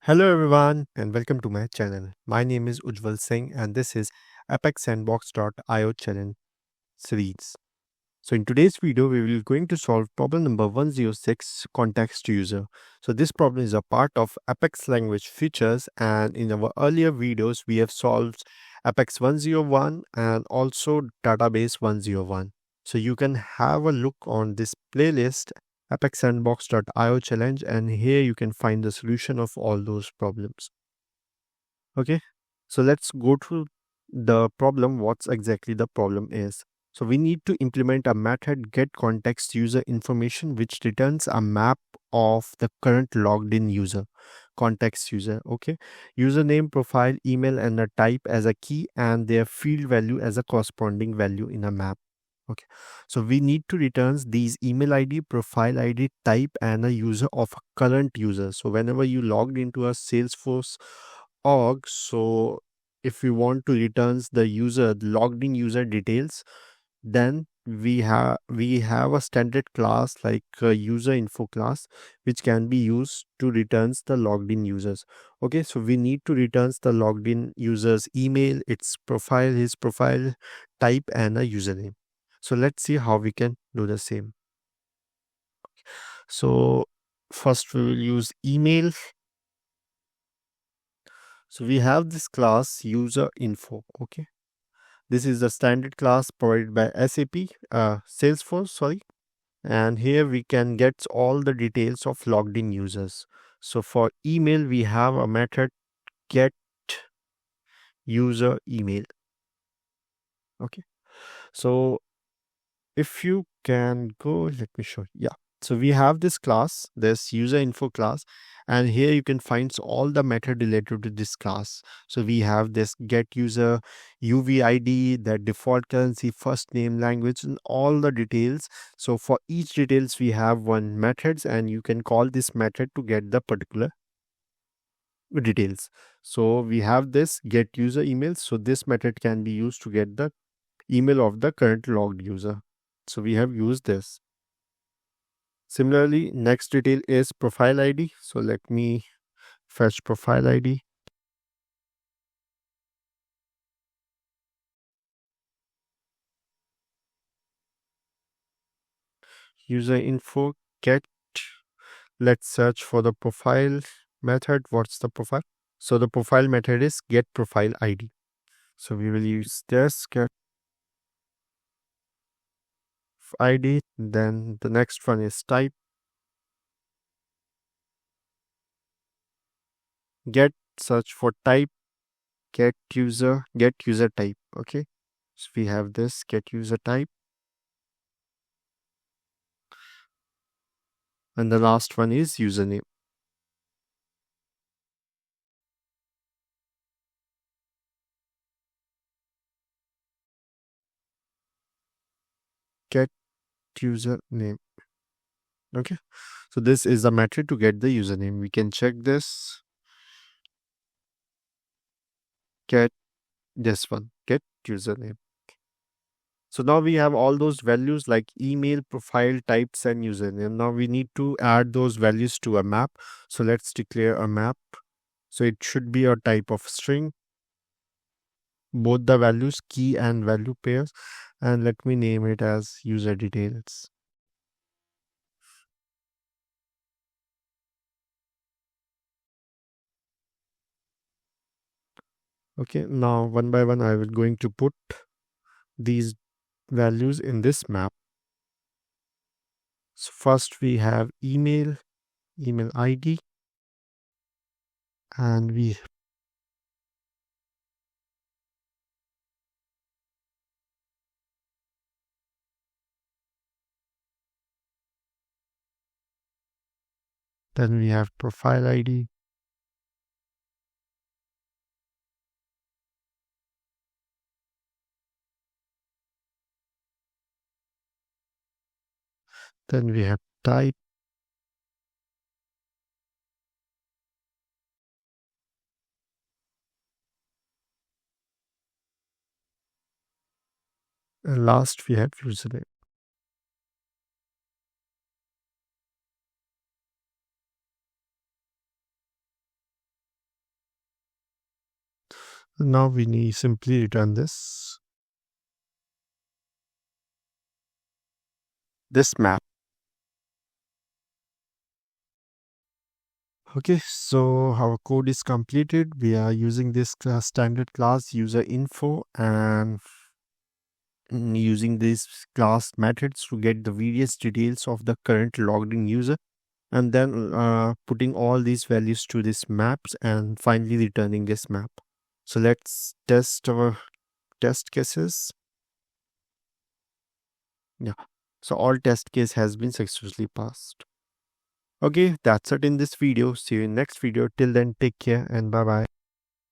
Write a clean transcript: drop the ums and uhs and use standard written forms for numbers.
Hello everyone and welcome to my channel. My name is Ujjwal Singh and this is ApexSandbox.io challenge series. So in today's video we will going to solve problem number 106 context user. So this problem is a part of Apex language features and in our earlier videos we have solved Apex 101 and also database 101. So you can have a look on this playlist apexsandbox.io challenge and here you can find the solution of all those problems. Okay, so let's go to the problem. What's exactly the problem is. So we need to implement a method get context user information which returns a map of the current logged in user context user. Okay, username, profile, email and a type as a key and their field value as a corresponding value in a map. Okay, so we need to return these email ID, profile ID, type, and a user of a current user. So whenever you logged into a Salesforce org, so if we want to return the user the logged in user details, then we have a standard class like a user info class which can be used to returns the logged in users. Okay, so we need to returns the logged in users email, its profile, his profile, type and a username. So let's see how we can do the same. So first we will use email. So we have this class user info. Okay, this is the standard class provided by SAP, Salesforce, sorry. And here we can get all the details of logged in users. So for email, we have a method get user email. Okay. So if you can go, let me show you. Yeah. So we have this class, this user info class, and here you can find all the method related to this class. So we have this get user, UVID, the default currency, first name, language, and all the details. So for each details, we have one methods, and you can call this method to get the particular details. So we have this get user email. So this method can be used to get the email of the current logged user. So we have used this. Similarly, next detail is profile ID. So let me fetch profile ID. User info get. Let's search for the profile method. What's the profile? So the profile method is get profile ID. So we will use this get ID. Then the next one is type. Get search for type. Get user type. Okay. So we have this get user type. And the last one is username. Get username. Okay, so this is the method to get the username. We can check this, get this one, get username. So now we have all those values like email, profile, types, and username. Now we need to add those values to a map. So let's declare a map. So it should be a type of string, both the values, key and value pairs. And let me name it as user details. Okay, now one by one, I will going to put these values in this map. So first we have email, email ID, and then we have profile ID, then we have type, and last we have username. Now we need simply return this map. Okay, so our code is completed. We are using this standard class user info and using these class methods to get the various details of the current logged in user, and then putting all these values to this maps and finally returning this map. So let's test our test cases. Yeah. So all test case has been successfully passed. Okay, that's it in this video. See you in next video. Till then, take care and bye bye.